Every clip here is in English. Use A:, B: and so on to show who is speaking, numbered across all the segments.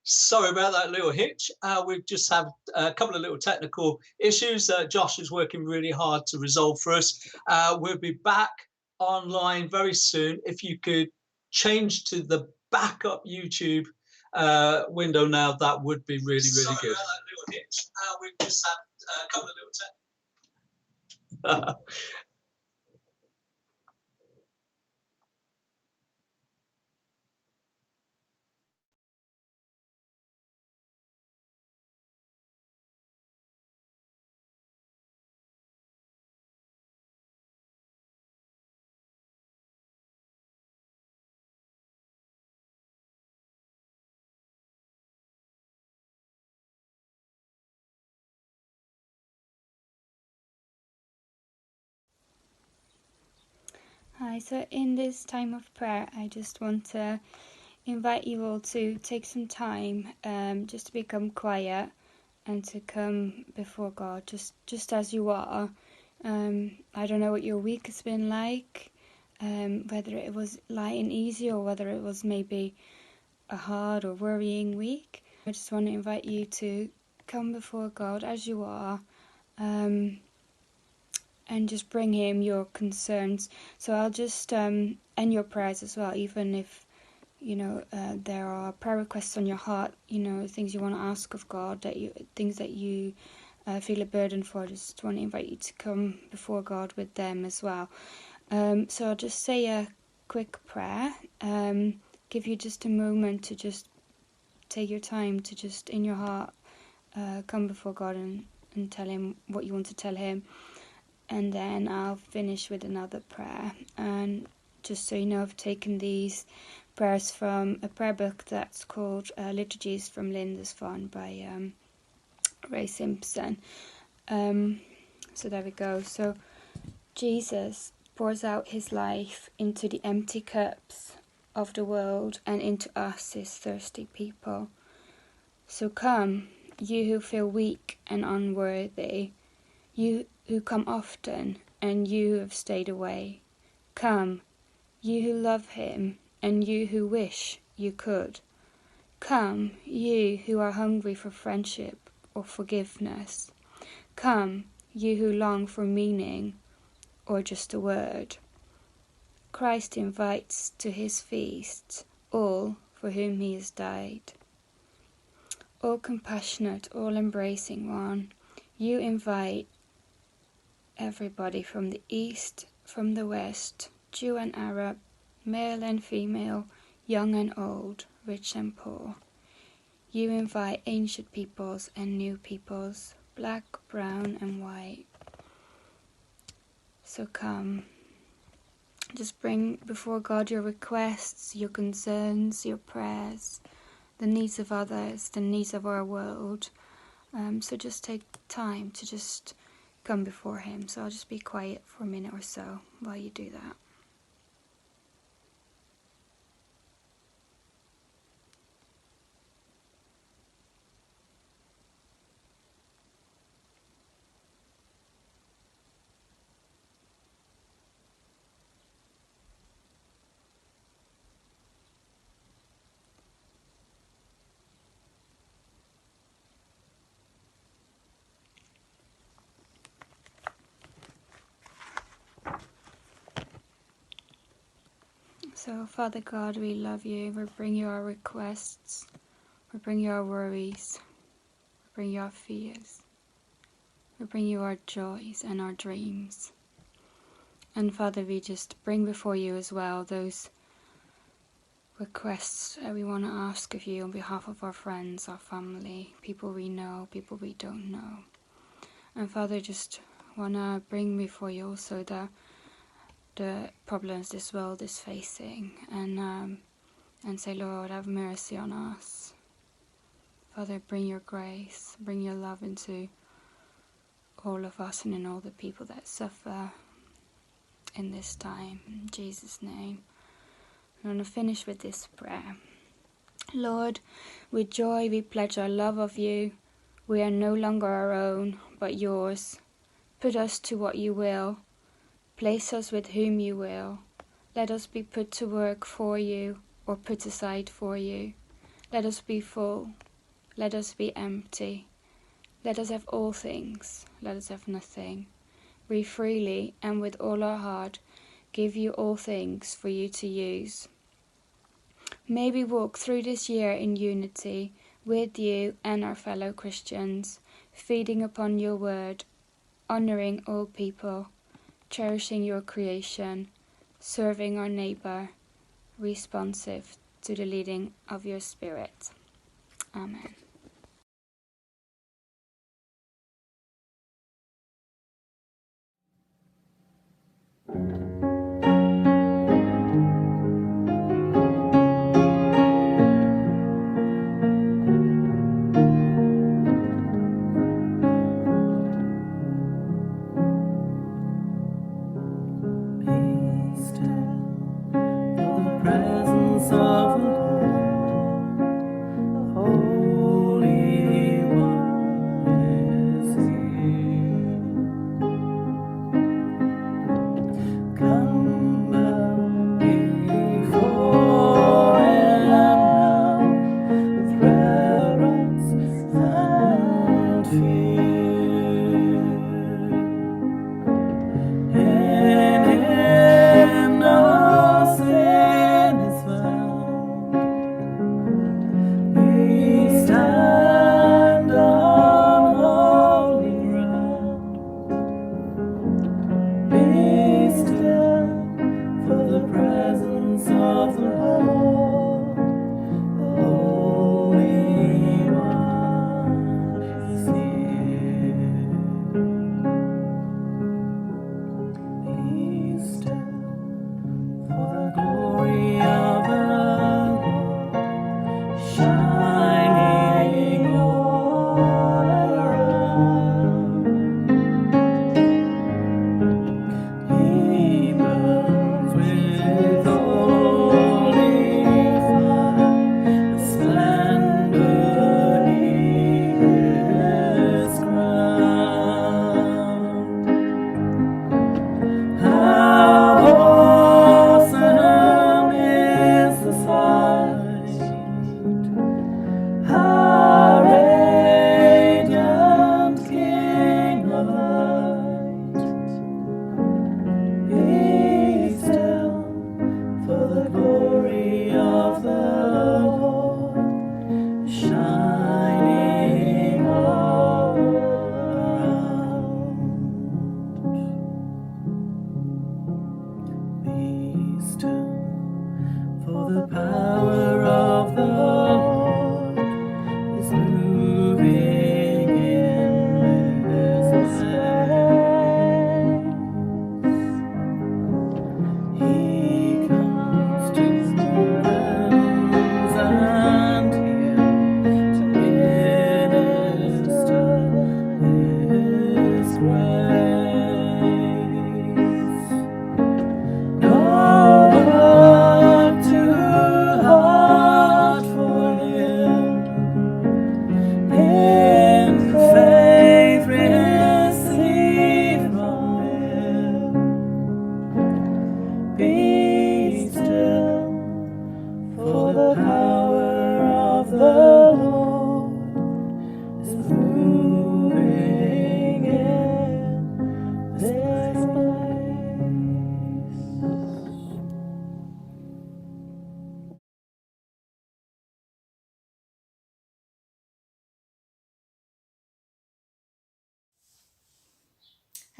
A: Sorry about that little hitch. We've just had a couple of little technical issues that Josh is working really hard to resolve for us. We'll be back online very soon. If you could change to the backup YouTube window now, that would be really, really good. Sorry about that little hitch. We've just had a couple of little technical.
B: Hi, so in this time of prayer, I just want to invite you all to take some time just to become quiet and to come before God just as you are. I don't know what your week has been like, whether it was light and easy or whether it was maybe a hard or worrying week. I just want to invite you to come before God as you are. And just bring him your concerns. So I'll just and your prayers as well, even if there are prayer requests on your heart, things you want to ask of God, things that you feel a burden for. Just want to invite you to come before God with them as well. So I'll just say a quick prayer, give you just a moment to just take your time to just in your heart come before God and tell him what you want to tell him. And then I'll finish with another prayer. And just so you know, I've taken these prayers from a prayer book that's called Liturgies from Lindisfarne by Ray Simpson. So there we go. So Jesus pours out his life into the empty cups of the world and into us, his thirsty people. So come, you who feel weak and unworthy, you who come often, and you who have stayed away. Come, you who love him, and you who wish you could. Come, you who are hungry for friendship or forgiveness. Come, you who long for meaning or just a word. Christ invites to his feast all for whom he has died. All compassionate, all embracing one, you invite everybody from the east, from the west, Jew and Arab, male and female, young and old, rich and poor. You invite ancient peoples and new peoples, black, brown and white. So come, just bring before God your requests, your concerns, your prayers, the needs of others, the needs of our world. So just take time to just come before him. So I'll just be quiet for a minute or so while you do that. So Father God, we love you. We bring you our requests. We bring you our worries. We bring you our fears. We bring you our joys and our dreams. And Father, we just bring before you as well those requests that we want to ask of you on behalf of our friends, our family, people we know, people we don't know. And Father, just want to bring before you also the problems this world is facing, and say, Lord, have mercy on us. Father, bring your grace, bring your love into all of us and in all the people that suffer in this time. In Jesus' name. I'm going to finish with this prayer. Lord, with joy we pledge our love of you. We are no longer our own, but yours. Put us to what you will. Place us with whom you will. Let us be put to work for you or put aside for you. Let us be full. Let us be empty. Let us have all things. Let us have nothing. We freely and with all our heart give you all things for you to use. May we walk through this year in unity with you and our fellow Christians, feeding upon your word, honouring all people, cherishing your creation, serving our neighbour, responsive to the leading of your Spirit. Amen.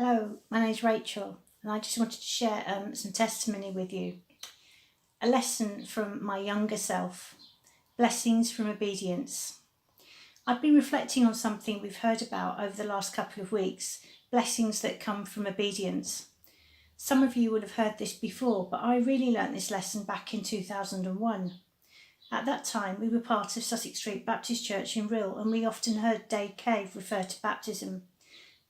C: Hello, my name's Rachel, and I just wanted to share some testimony with you. A lesson from my younger self, blessings from obedience. I've been reflecting on something we've heard about over the last couple of weeks, blessings that come from obedience. Some of you will have heard this before, but I really learnt this lesson back in 2001. At that time, we were part of Sussex Street Baptist Church in Rhyl, and we often heard Dave Cave refer to baptism.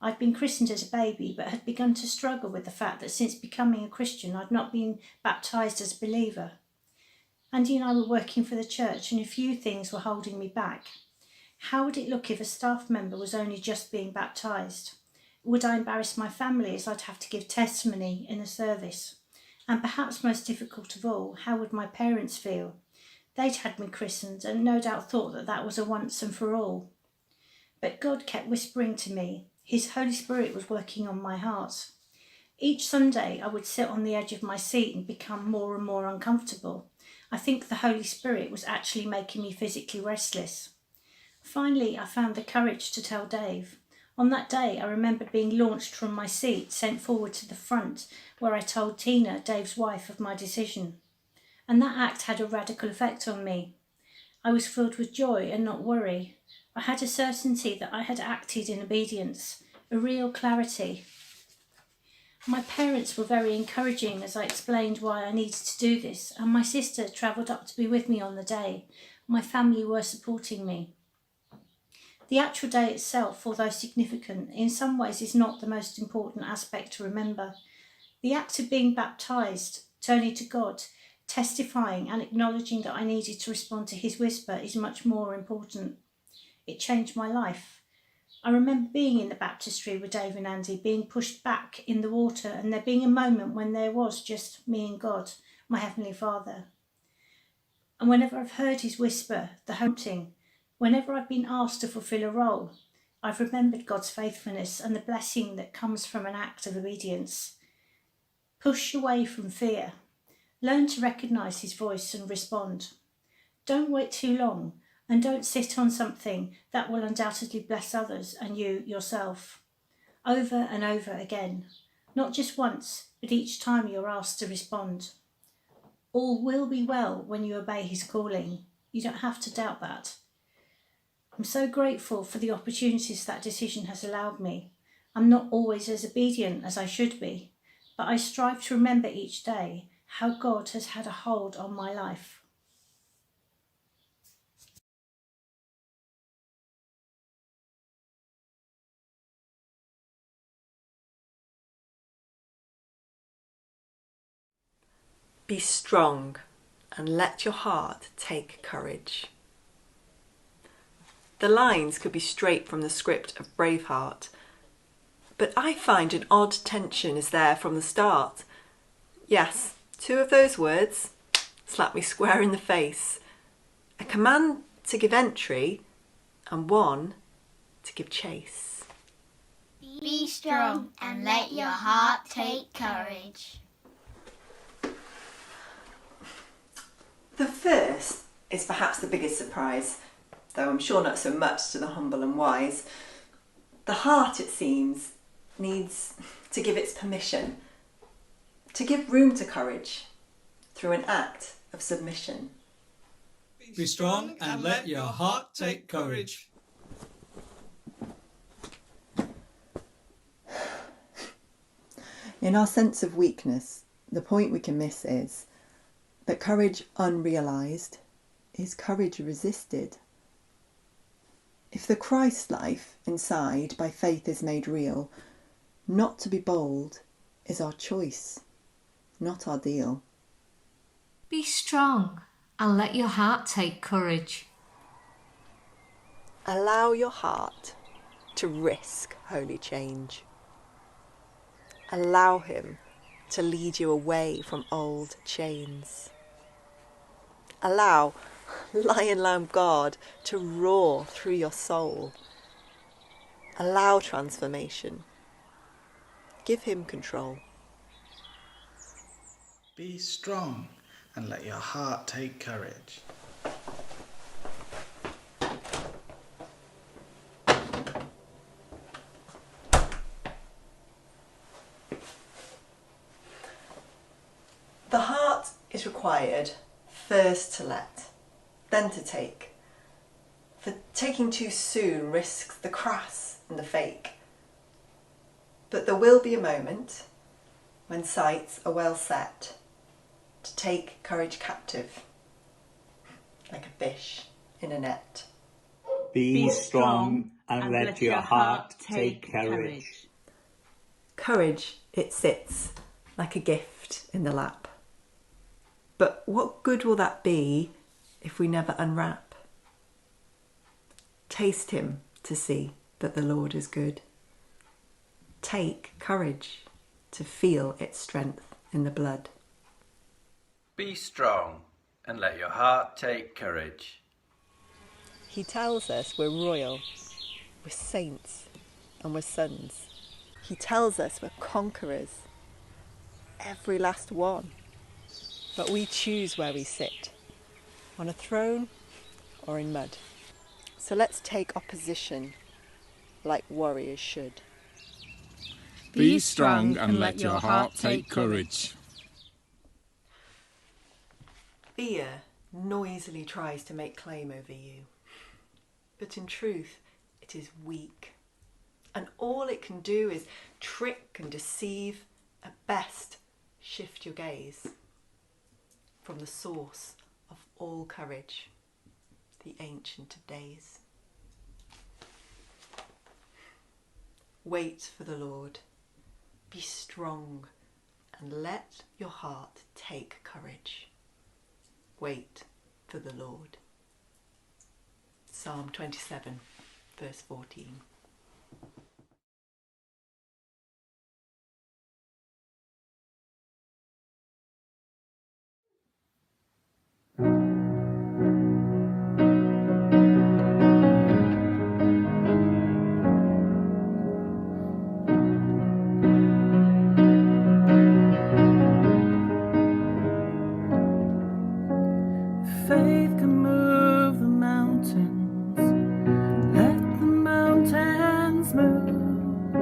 C: I'd been christened as a baby, but had begun to struggle with the fact that since becoming a Christian, I'd not been baptised as a believer. Andy and I were working for the church, and a few things were holding me back. How would it look if a staff member was only just being baptised? Would I embarrass my family as I'd have to give testimony in a service? And perhaps most difficult of all, how would my parents feel? They'd had me christened and no doubt thought that that was a once and for all. But God kept whispering to me. His Holy Spirit was working on my heart. Each Sunday I would sit on the edge of my seat and become more and more uncomfortable. I think the Holy Spirit was actually making me physically restless. Finally, I found the courage to tell Dave. On that day, I remembered being launched from my seat, sent forward to the front, where I told Tina, Dave's wife, of my decision. And that act had a radical effect on me. I was filled with joy and not worry. I had a certainty that I had acted in obedience, a real clarity. My parents were very encouraging as I explained why I needed to do this, and my sister travelled up to be with me on the day. My family were supporting me. The actual day itself, although significant, in some ways is not the most important aspect to remember. The act of being baptised, turning to God, testifying and acknowledging that I needed to respond to his whisper is much more important. It changed my life. I remember being in the baptistry with Dave and Andy, being pushed back in the water, and there being a moment when there was just me and God, my Heavenly Father. And whenever I've heard his whisper, the haunting, whenever I've been asked to fulfil a role, I've remembered God's faithfulness and the blessing that comes from an act of obedience. Push away from fear. Learn to recognise his voice and respond. Don't wait too long, and don't sit on something that will undoubtedly bless others and you yourself. Over and over again. Not just once, but each time you're asked to respond. All will be well when you obey his calling. You don't have to doubt that. I'm so grateful for the opportunities that decision has allowed me. I'm not always as obedient as I should be, but I strive to remember each day how God has had a hold on my life.
D: Be strong and let your heart take courage. The lines could be straight from the script of Braveheart, but I find an odd tension is there from the start. Yes, 2 of those words slap me square in the face. A command to give entry and 1 to give chase.
E: Be strong and let your heart take courage.
D: The first is perhaps the biggest surprise, though I'm sure not so much to the humble and wise. The heart, it seems, needs to give its permission, to give room to courage through an act of submission.
A: Be strong and let your heart take courage.
D: In our sense of weakness, the point we can miss is that courage unrealised is courage resisted. If the Christ life inside by faith is made real, not to be bold is our choice, not our deal.
F: Be strong and let your heart take courage.
D: Allow your heart to risk holy change. Allow him to lead you away from old chains. Allow Lion Lamb God to roar through your soul. Allow transformation. Give him control.
G: Be strong and let your heart take courage.
D: The heart is required first to let, then to take. For taking too soon risks the crass and the fake. But there will be a moment when sights are well set to take courage captive, like a fish in a net.
H: Be strong and let your heart take courage.
D: Courage, it sits like a gift in the lap. But what good will that be if we never unwrap? Taste him to see that the Lord is good. Take courage to feel its strength in the blood.
I: Be strong and let your heart take courage.
D: He tells us we're royal, we're saints, and we're sons. He tells us we're conquerors, every last one. But we choose where we sit, on a throne or in mud. So let's take opposition like warriors should.
J: Be strong and let your heart take courage.
D: Fear noisily tries to make claim over you, but in truth it is weak, and all it can do is trick and deceive, at best shift your gaze from the source of all courage, the Ancient of Days. Wait for the Lord, be strong, and let your heart take courage. Wait for the Lord. Psalm 27, verse 14.
K: Faith can move the mountains, let the mountains move.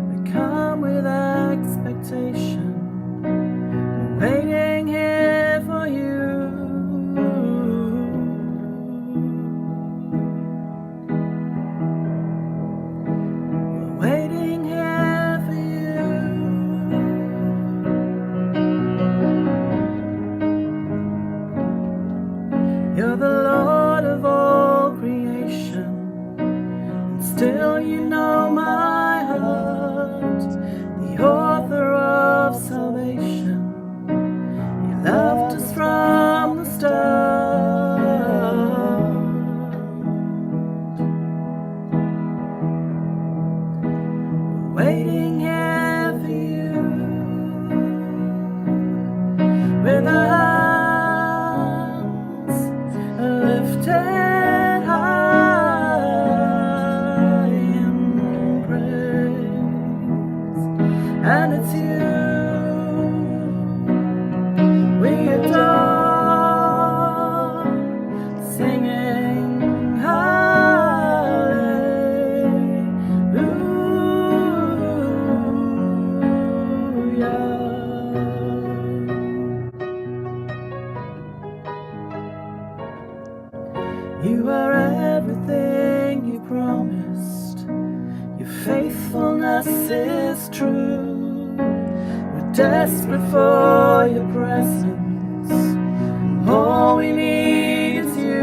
K: We come with expectation, we're waiting here for you. We're waiting here for you. You're the Lord of all creation, and still you know my heart, the author of salvation. You loved us from the start. We're waiting here for you, with our lifted high in praise, and it's you we adore, singing hallelujah. You are everything you promised, your faithfulness is true. We're desperate for your presence, and all we need is you.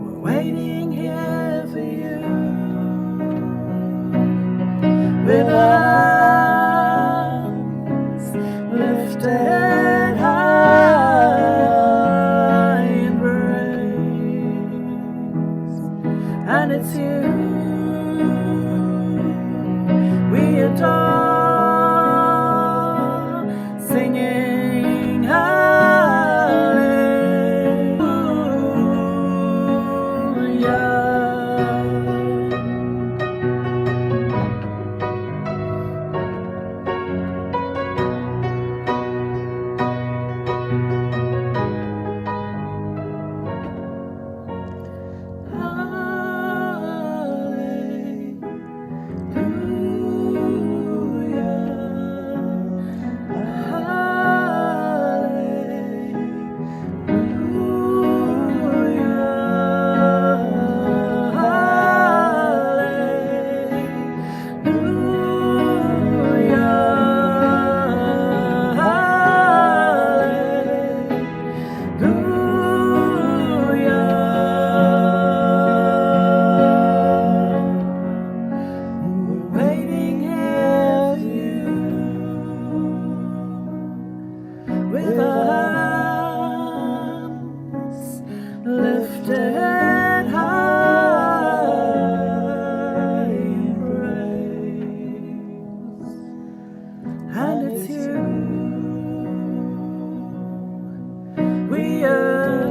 K: We're waiting here for you, with arms lifted high in praise, and it's you we adore, singing hallelujah. With arms lifted high in praise,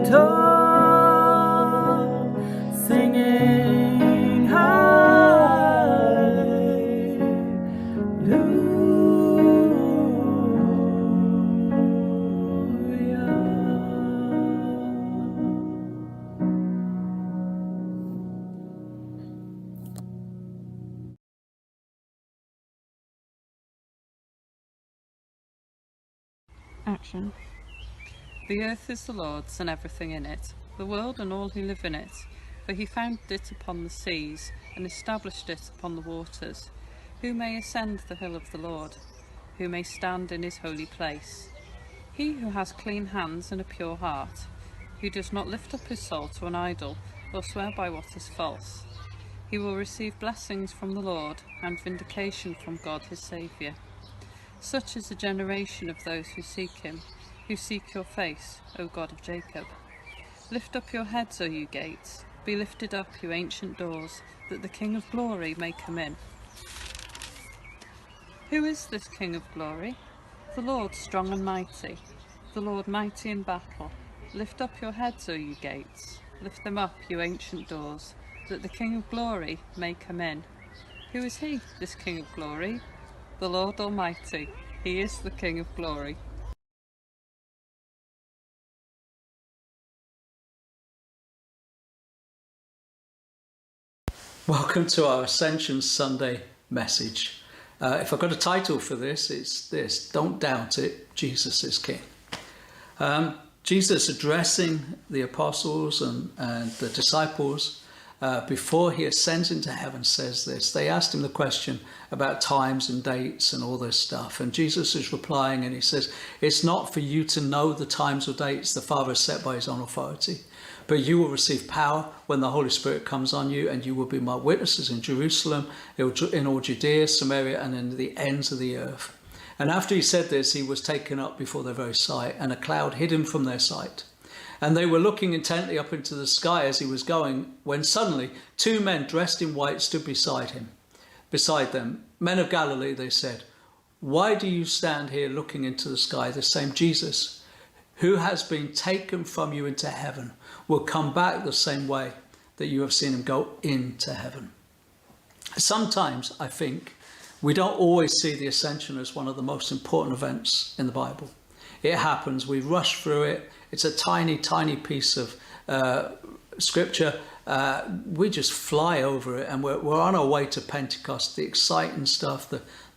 K: tall, singing
L: Action. The earth is the Lord's and everything in it, the world and all who live in it. For he founded it upon the seas and established it upon the waters. Who may ascend the hill of the Lord? Who may stand in his holy place? He who has clean hands and a pure heart, who does not lift up his soul to an idol or swear by what is false. He will receive blessings from the Lord and vindication from God his Saviour. Such is the generation of those who seek him, who seek your face, O God of Jacob. Lift up your heads, O you gates, be lifted up, you ancient doors, that the King of glory may come in. Who is this King of glory? The Lord strong and mighty, the Lord mighty in battle. Lift up your heads, O you gates, lift them up, you ancient doors, that the King of glory may come in. Who is he, this King of glory? The Lord Almighty, he is the King of glory.
A: Welcome to our Ascension Sunday message. If I've got a title for this, it's this: Don't doubt it, Jesus is King. Jesus addressing the apostles and the disciples before he ascends into heaven says this. They asked him the question about times and dates and all this stuff, and Jesus is replying and he says, it's not for you to know the times or dates the Father has set by his own authority, but you will receive power when the Holy Spirit comes on you, and you will be my witnesses in Jerusalem, in all Judea, Samaria, and in the ends of the earth. And after he said this, he was taken up before their very sight, and a cloud hid him from their sight. And they were looking intently up into the sky as he was going, when suddenly 2 men dressed in white stood beside them. Men of Galilee, they said, why do you stand here looking into the sky? The same Jesus, who has been taken from you into heaven, will come back the same way that you have seen him go into heaven. Sometimes, I think, we don't always see the ascension as one of the most important events in the Bible. It happens, we rush through it. It's a tiny, tiny piece of scripture. We just fly over it, and we're on our way to Pentecost. The exciting stuff,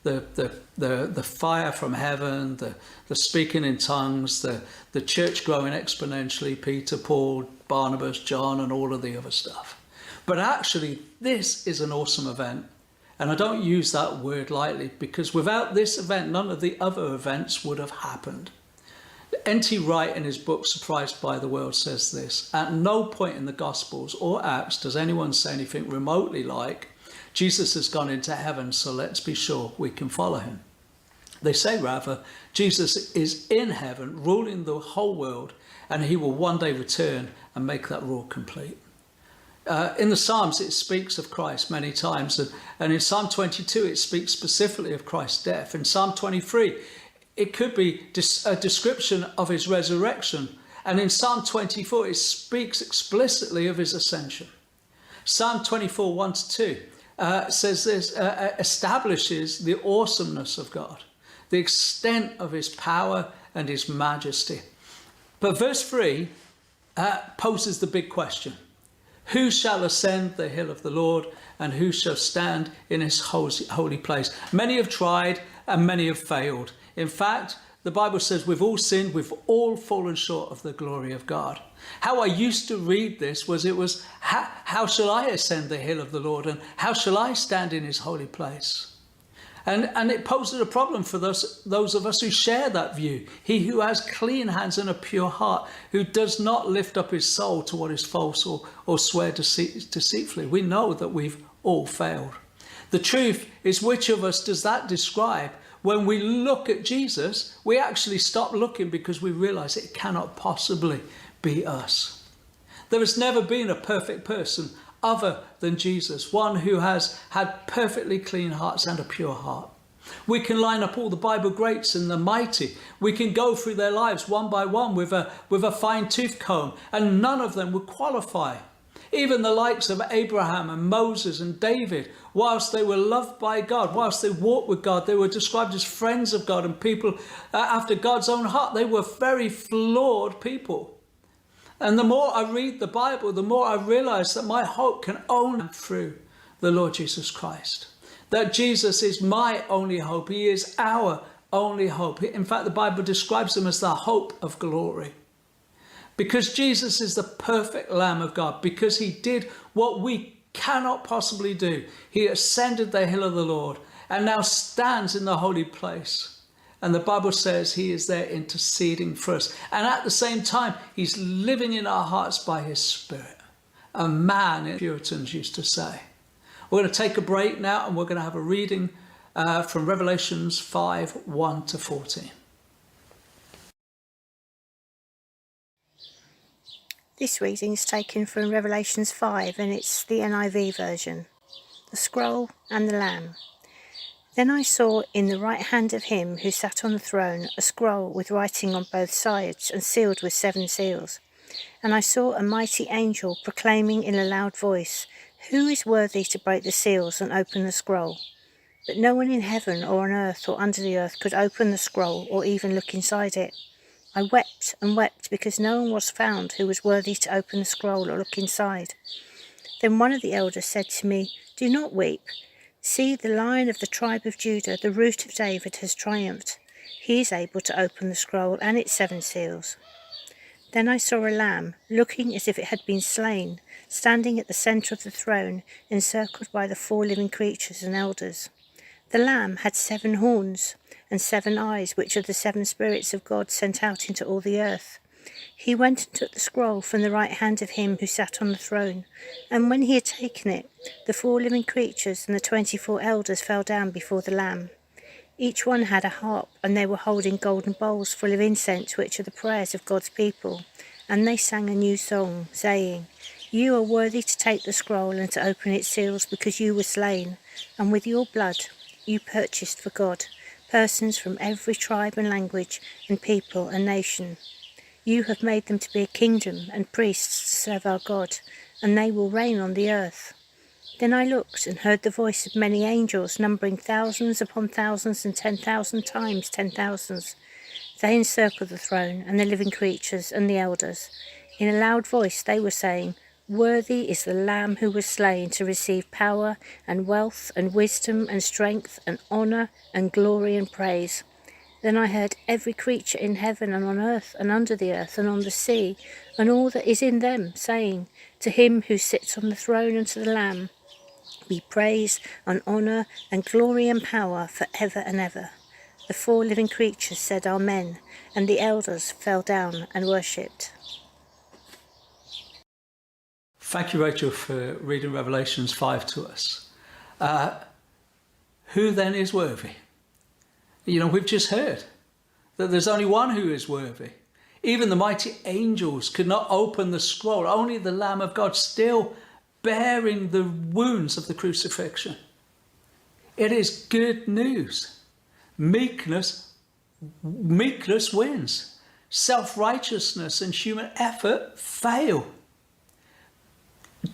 A: the fire from heaven, the speaking in tongues, the church growing exponentially, Peter, Paul, Barnabas, John, and all of the other stuff. But actually, this is an awesome event. And I don't use that word lightly, because without this event, none of the other events would have happened. N.T. Wright, in his book Surprised by the World, says this: at no point in the Gospels or Acts does anyone say anything remotely like, Jesus has gone into heaven, so let's be sure we can follow him. They say rather, Jesus is in heaven, ruling the whole world, and he will one day return and make that rule complete. In the Psalms, it speaks of Christ many times, and in Psalm 22, it speaks specifically of Christ's death. In Psalm 23, it could be a description of his resurrection. And in Psalm 24, it speaks explicitly of his ascension. Psalm 24, 1-2 says this, establishes the awesomeness of God, the extent of his power and his majesty. But verse 3 poses the big question. Who shall ascend the hill of the Lord, and who shall stand in his holy place? Many have tried and many have failed. In fact, the Bible says we've all sinned, we've all fallen short of the glory of God. How I used to read this was, how shall I ascend the hill of the Lord, and how shall I stand in his holy place? And it poses a problem for those of us who share that view. He who has clean hands and a pure heart, who does not lift up his soul to what is false or swear deceitfully. We know that we've all failed. The truth is, which of us does that describe? When we look at Jesus, we actually stop looking because we realize it cannot possibly be us. There has never been a perfect person other than Jesus, one who has had perfectly clean hearts and a pure heart. We can line up all the Bible greats and the mighty. We can go through their lives one by one with a fine-tooth comb, and none of them would qualify. Even the likes of Abraham and Moses and David, whilst they were loved by God, whilst they walked with God, they were described as friends of God and people after God's own heart. They were very flawed people. And the more I read the Bible, the more I realize that my hope can only come through the Lord Jesus Christ. That Jesus is my only hope. He is our only hope. In fact, the Bible describes him as the hope of glory. Because Jesus is the perfect Lamb of God, because he did what we cannot possibly do. He ascended the hill of the Lord and now stands in the holy place. And the Bible says he is there interceding for us. And at the same time, he's living in our hearts by his Spirit. A man, as Puritans used to say. We're going to take a break now, and we're going to have a reading from Revelations 5, 1 to 14.
C: This reading is taken from Revelations 5, and it's the NIV version. The scroll and the Lamb. Then I saw in the right hand of him who sat on the throne a scroll with writing on both sides and sealed with 7 seals. And I saw a mighty angel proclaiming in a loud voice, "Who is worthy to break the seals and open the scroll?" But no one in heaven or on earth or under the earth could open the scroll or even look inside it. I wept and wept because no one was found who was worthy to open the scroll or look inside. Then one of the elders said to me, "Do not weep. See, the Lion of the tribe of Judah, the Root of David, has triumphed. He is able to open the scroll and its 7 seals." Then I saw a lamb, looking as if it had been slain, standing at the centre of the throne, encircled by the 4 living creatures and elders. The lamb had 7 horns and 7 eyes, which are the 7 spirits of God sent out into all the earth. He went and took the scroll from the right hand of him who sat on the throne, and when he had taken it, the 4 living creatures and the 24 elders fell down before the Lamb. Each one had a harp, and they were holding golden bowls full of incense, which are the prayers of God's people. And they sang a new song, saying, "You are worthy to take the scroll and to open its seals, because you were slain, and with your blood you purchased for God persons from every tribe and language and people and nation. You have made them to be a kingdom and priests to serve our God, and they will reign on the earth." Then I looked and heard the voice of many angels, numbering thousands upon thousands and 10,000 times 10,000s. They encircled the throne and the living creatures and the elders. In a loud voice they were saying, "Worthy is the Lamb who was slain to receive power and wealth and wisdom and strength and honour and glory and praise." Then I heard every creature in heaven and on earth and under the earth and on the sea and all that is in them, saying, "To him who sits on the throne and to the Lamb be praise and honour and glory and power for ever and ever." The 4 living creatures said Amen, and the elders fell down and worshipped.
A: Thank you, Rachel, for reading Revelations 5 to us. Who then is worthy? You know, we've just heard that there's only one who is worthy. Even the mighty angels could not open the scroll, only the Lamb of God, still bearing the wounds of the crucifixion. It is good news. Meekness wins. Self-righteousness and human effort fail.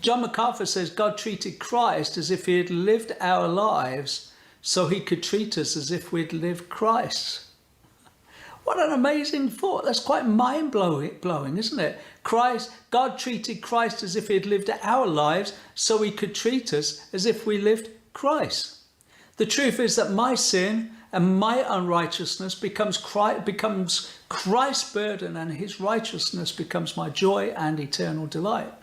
A: John MacArthur says God treated Christ as if he had lived our lives so he could treat us as if we'd lived Christ. What an amazing thought. That's quite mind-blowing, isn't it? God treated Christ as if he had lived our lives so he could treat us as if we lived Christ. The truth is that my sin and my unrighteousness becomes Christ's burden, and his righteousness becomes my joy and eternal delight.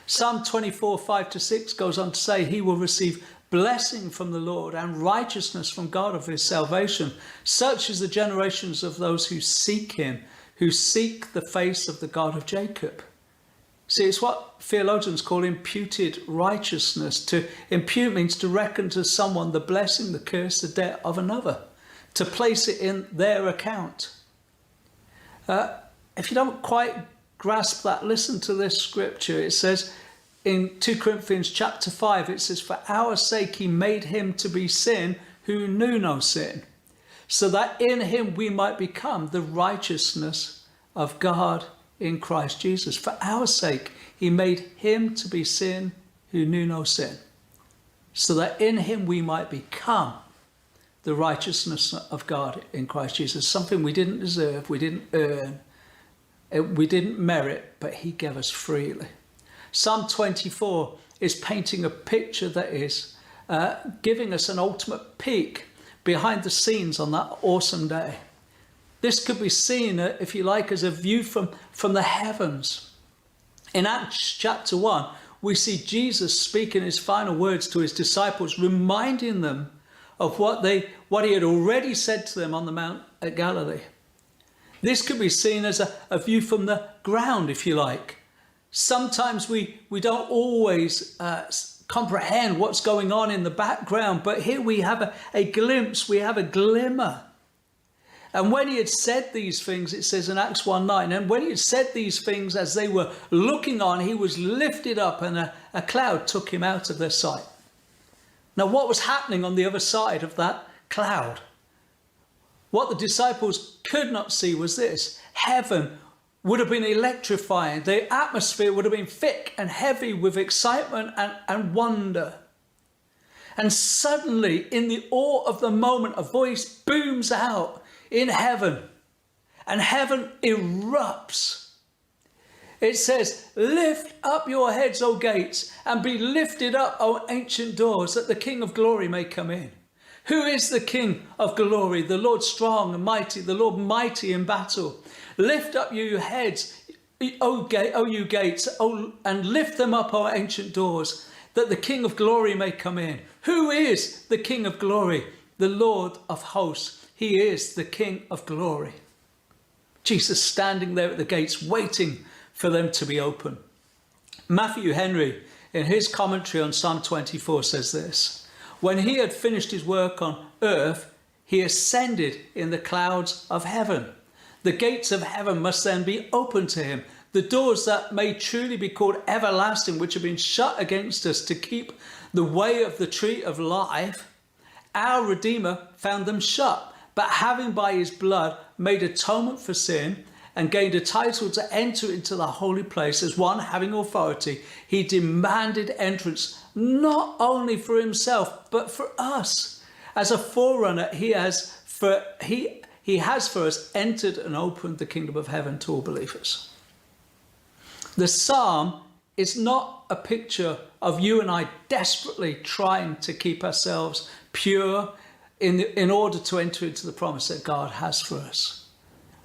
A: Psalm 24, 5-6 goes on to say, "He will receive blessing from the Lord and righteousness from God of his salvation. Such is the generations of those who seek him, who seek the face of the God of Jacob." See, it's what theologians call imputed righteousness. To impute means to reckon to someone the blessing, the curse, the debt of another, to place it in their account. If you don't quite grasp that, listen to this scripture. It says in 2 Corinthians chapter 5, it says, "For our sake he made him to be sin who knew no sin, so that in him we might become the righteousness of God in Christ Jesus. For our sake, he made him to be sin who knew no sin, so that in him we might become the righteousness of God in Christ Jesus. Something we didn't deserve, we didn't earn, we didn't merit, but he gave us freely. Psalm 24 is painting a picture that is giving us an ultimate peek behind the scenes on that awesome day. This could be seen, if you like, as a view from the heavens. In Acts chapter 1, we see Jesus speaking his final words to his disciples, reminding them of what he had already said to them on the Mount at Galilee. This could be seen as a view from the ground, if you like. Sometimes we don't always comprehend what's going on in the background, but here we have a glimpse, we have a glimmer. And when he had said these things, it says in Acts 1:9, and when he had said these things as they were looking on, he was lifted up and a cloud took him out of their sight. Now, what was happening on the other side of that cloud? What the disciples could not see was this. Heaven would have been electrifying. The atmosphere would have been thick and heavy with excitement and wonder. And suddenly, in the awe of the moment, a voice booms out in heaven, and heaven erupts. It says, lift up your heads, O gates, and be lifted up, O ancient doors, that the King of glory may come in. Who is the King of glory? The Lord strong and mighty, the Lord mighty in battle. Lift up your heads, O you gates, and lift them up, O ancient doors, that the King of glory may come in. Who is the King of glory? The Lord of hosts. He is the King of glory. Jesus standing there at the gates, waiting for them to be open. Matthew Henry, in his commentary on Psalm 24, says this: when he had finished his work on earth, he ascended in the clouds of heaven. The gates of heaven must then be open to him. The doors that may truly be called everlasting, which have been shut against us to keep the way of the tree of life, our Redeemer found them shut. But having by his blood made atonement for sin and gained a title to enter into the holy place as one having authority, he demanded entrance not only for himself, but for us. As a forerunner, he has for us entered and opened the kingdom of heaven to all believers. The psalm is not a picture of you and I desperately trying to keep ourselves pure in order to enter into the promise that God has for us.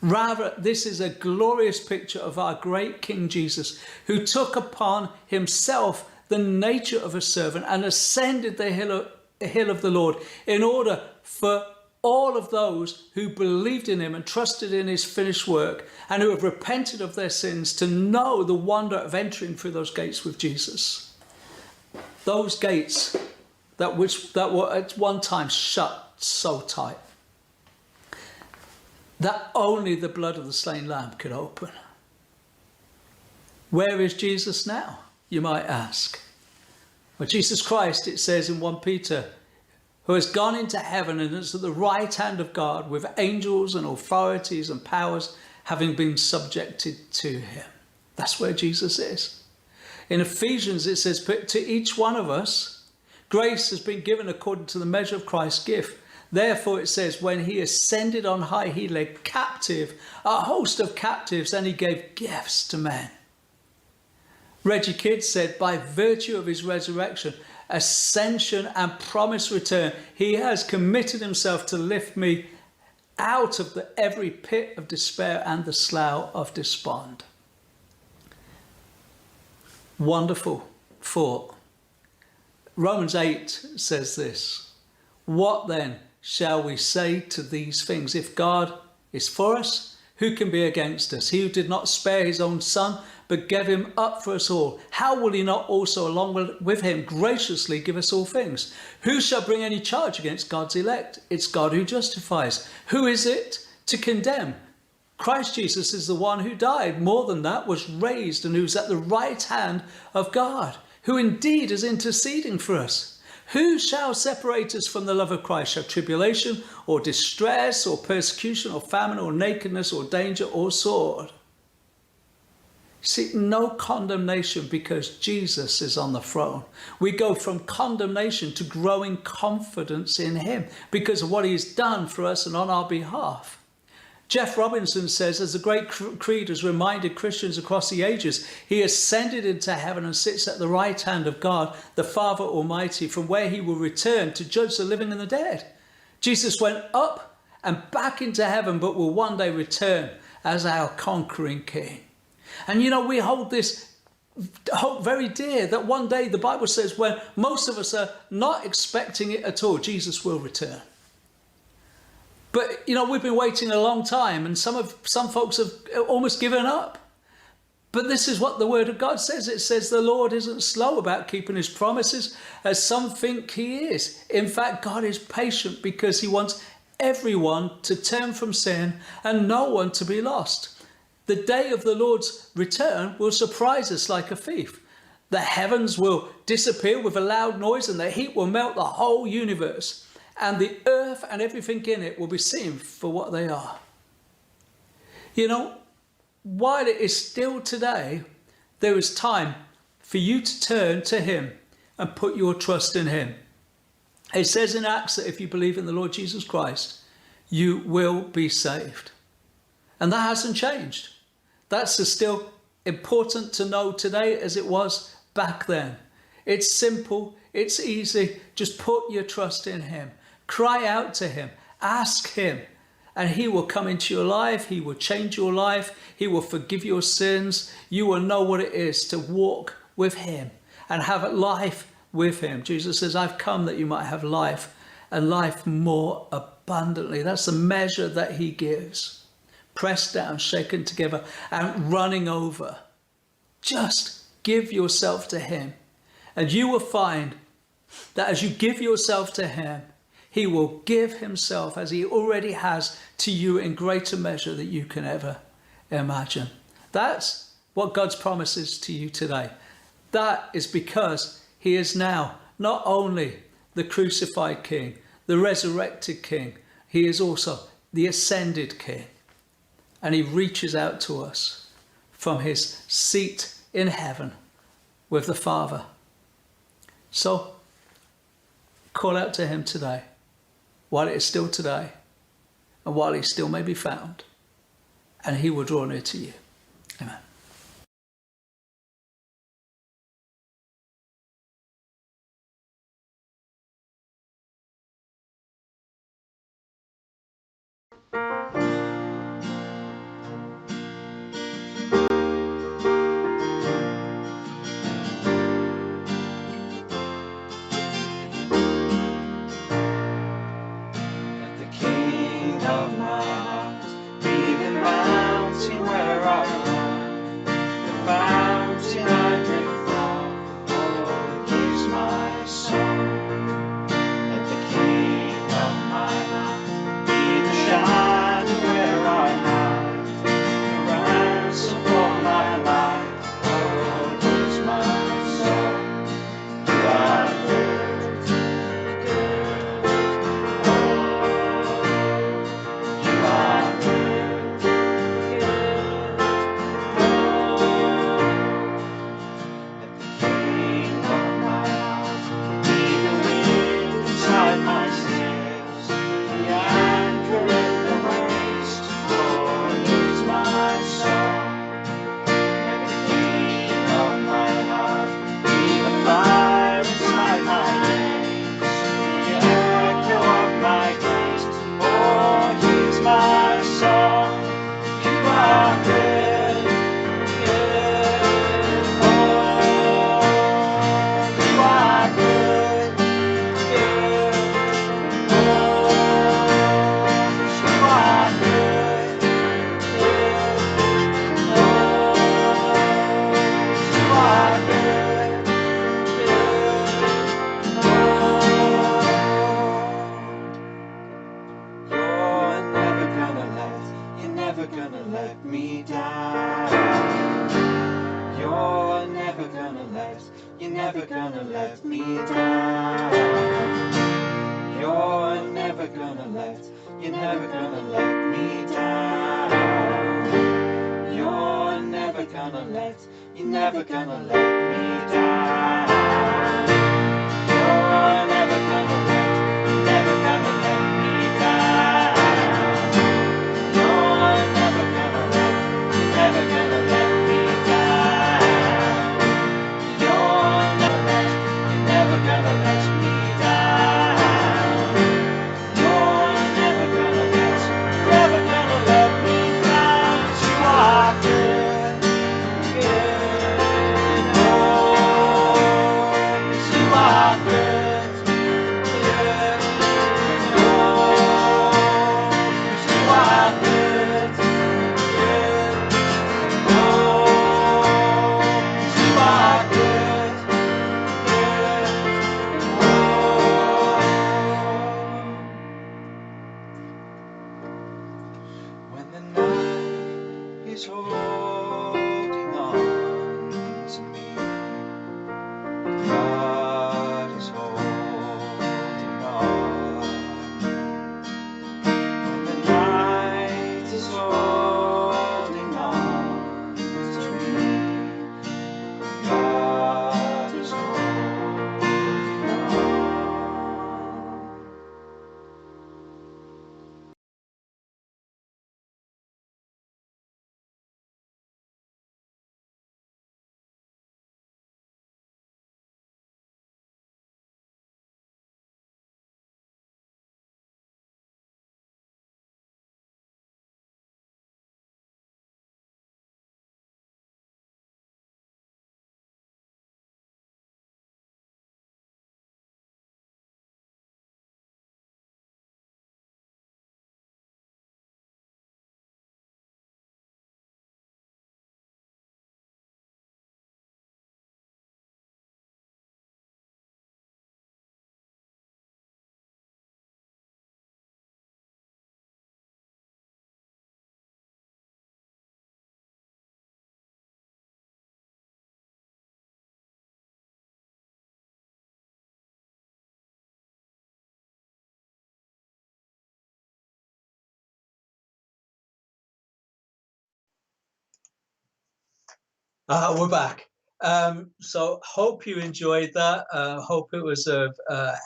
A: Rather, this is a glorious picture of our great King Jesus, who took upon himself the nature of a servant and ascended the hill of the Lord in order for all of those who believed in him and trusted in his finished work and who have repented of their sins to know the wonder of entering through those gates with Jesus. Those gates that were at one time shut so tight that only the blood of the slain lamb could open. Where is Jesus now, you might ask? Well, Jesus Christ, it says in 1 Peter, who has gone into heaven and is at the right hand of God with angels and authorities and powers having been subjected to him. That's where Jesus is. In Ephesians, it says, but to each one of us, grace has been given according to the measure of Christ's gift. Therefore, it says, when he ascended on high, he led captive a host of captives and he gave gifts to men. Reggie Kidd said, by virtue of his resurrection, ascension and promised return, he has committed himself to lift me out of every pit of despair and the slough of despond. Wonderful thought. Romans 8 says this: what then shall we say to these things? If God is for us, who can be against us? He who did not spare his own son, but gave him up for us all, how will he not also along with him graciously give us all things? Who shall bring any charge against God's elect? It's God who justifies. Who is it to condemn? Christ Jesus is the one who died, more than that, was raised, and who's at the right hand of God, who indeed is interceding for us. Who shall separate us from the love of Christ? Shall tribulation or distress or persecution or famine or nakedness or danger or sword? See, no condemnation because Jesus is on the throne. We go from condemnation to growing confidence in him because of what he's done for us and on our behalf. Jeff Robinson says, as the great creed has reminded Christians across the ages, he ascended into heaven and sits at the right hand of God, the Father Almighty, from where he will return to judge the living and the dead. Jesus went up and back into heaven, but will one day return as our conquering king. And you know, we hold this hope very dear that one day, the Bible says, when most of us are not expecting it at all, Jesus will return. But, you know, we've been waiting a long time and some folks have almost given up. But this is what the word of God says. It says the Lord isn't slow about keeping his promises, as some think he is. In fact, God is patient because he wants everyone to turn from sin and no one to be lost. The day of the Lord's return will surprise us like a thief. The heavens will disappear with a loud noise and the heat will melt the whole universe. And the earth and everything in it will be seen for what they are. You know, while it is still today, there is time for you to turn to him and put your trust in him. It says in Acts that if you believe in the Lord Jesus Christ, you will be saved. And that hasn't changed. That's as still important to know today as it was back then. It's simple, it's easy. Just put your trust in him. Cry out to him, ask him, and he will come into your life. He will change your life. He will forgive your sins. You will know what it is to walk with him and have life with him. Jesus says, I've come that you might have life and life more abundantly. That's the measure that he gives. Pressed down, shaken together, and running over. Just give yourself to him. And you will find that as you give yourself to him, he will give himself, as he already has, to you in greater measure than you can ever imagine. That's what God's promise is to you today. That is because he is now not only the crucified king, the resurrected king, he is also the ascended king. And he reaches out to us from his seat in heaven with the Father. So, call out to him today, while it is still today, and while he still may be found, and he will draw near to you. Amen.
K: You're never gonna let me down.
M: never gonna let me down. You're never gonna let me down. You're never gonna let me down. You're never gonna let me down. You're never gonna let me down. You're never gonna let me down. 'Cause you are good, good. Oh, 'cause you are good, good. Oh, 'cause you are good, good. Oh, 'cause you are good, good. Oh. When the night is holding on to me, God is holding on. When the night is holding on to me, God is holding on.
A: We're back. So hope you enjoyed that. Hope it was of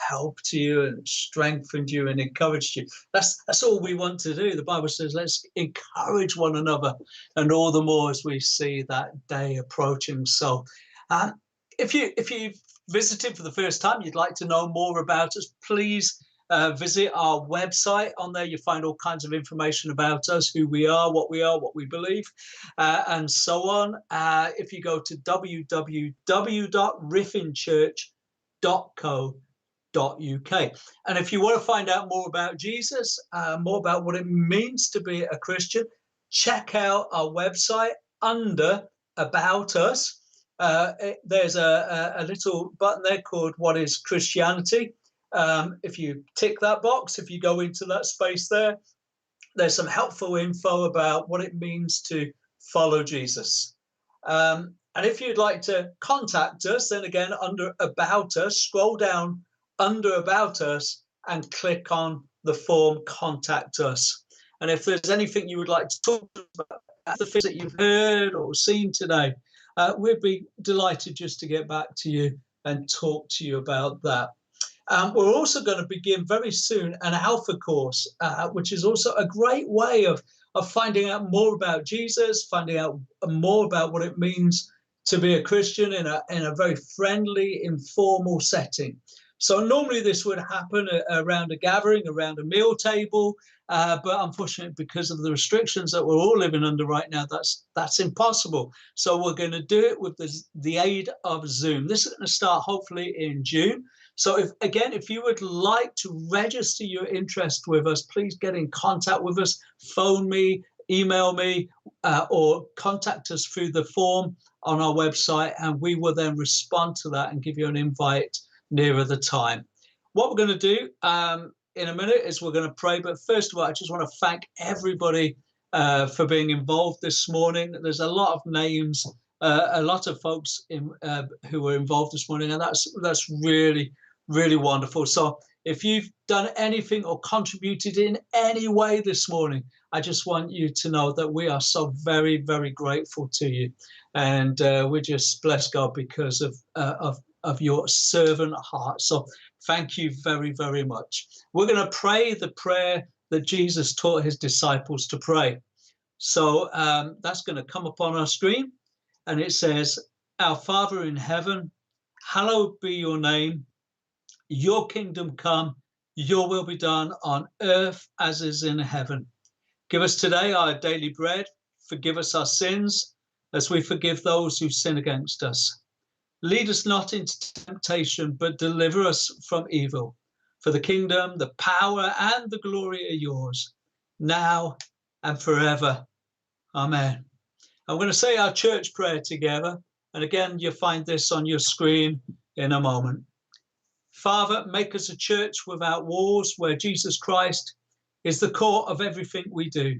A: help to you and strengthened you and encouraged you. That's all we want to do. The Bible says, let's encourage one another, and all the more as we see that day approaching. So if you've visited for the first time, you'd like to know more about us, please visit our website. On there you find all kinds of information about us, who we are, what we believe, and so on. If you go to www.riffinchurch.co.uk, and if you want to find out more about Jesus, more about what it means to be a Christian, check out our website under About Us. There's a little button there called What is Christianity? If you tick that box, if you go into that space there, there's some helpful info about what it means to follow Jesus. And if you'd like to contact us, then again, under About Us, scroll down under About Us and click on the form Contact Us. And if there's anything you would like to talk about, the things that you've heard or seen today, we'd be delighted just to get back to you and talk to you about that. We're also going to begin very soon an Alpha course, which is also a great way of finding out more about Jesus, finding out more about what it means to be a Christian in a very friendly, informal setting. So normally this would happen around a gathering, around a meal table, but unfortunately, because of the restrictions that we're all living under right now, that's impossible. So we're going to do it with the aid of Zoom. This is going to start hopefully in June. So if you would like to register your interest with us, please get in contact with us, phone me, email me, or contact us through the form on our website, and we will then respond to that and give you an invite nearer the time. What we're going to do in a minute is we're going to pray, but first of all, I just want to thank everybody for being involved this morning. There's a lot of names, a lot of folks who were involved this morning, and that's really, really wonderful. So If you've done anything or contributed in any way this morning, I just want you to know that we are so very, very grateful to you. And we just bless God because of your servant heart. So thank you very, very much. We're going to pray the prayer that Jesus taught his disciples to pray. So that's going to come up on our screen. And it says, "Our Father in heaven, hallowed be your name. Your kingdom come, your will be done on earth as is in heaven. Give us today our daily bread. Forgive us our sins as we forgive those who sin against us. Lead us not into temptation, but deliver us from evil. For the kingdom, the power, and the glory are yours, now and forever. Amen." I'm going to say our church prayer together. And again, you'll find this on your screen in a moment. Father, make us a church without walls, where Jesus Christ is the core of everything we do.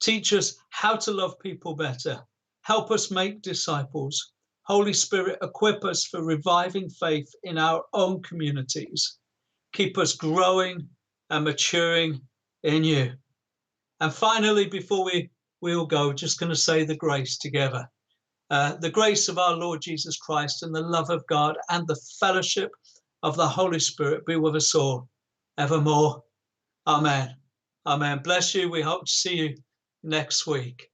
A: Teach us how to love people better. Help us make disciples. Holy Spirit, equip us for reviving faith in our own communities. Keep us growing and maturing in you. And finally, before we all go, just going to say the grace together. The grace of our Lord Jesus Christ and the love of God and the fellowship of the Holy Spirit be with us all evermore. Amen. Amen. Bless you. We hope to see you next week.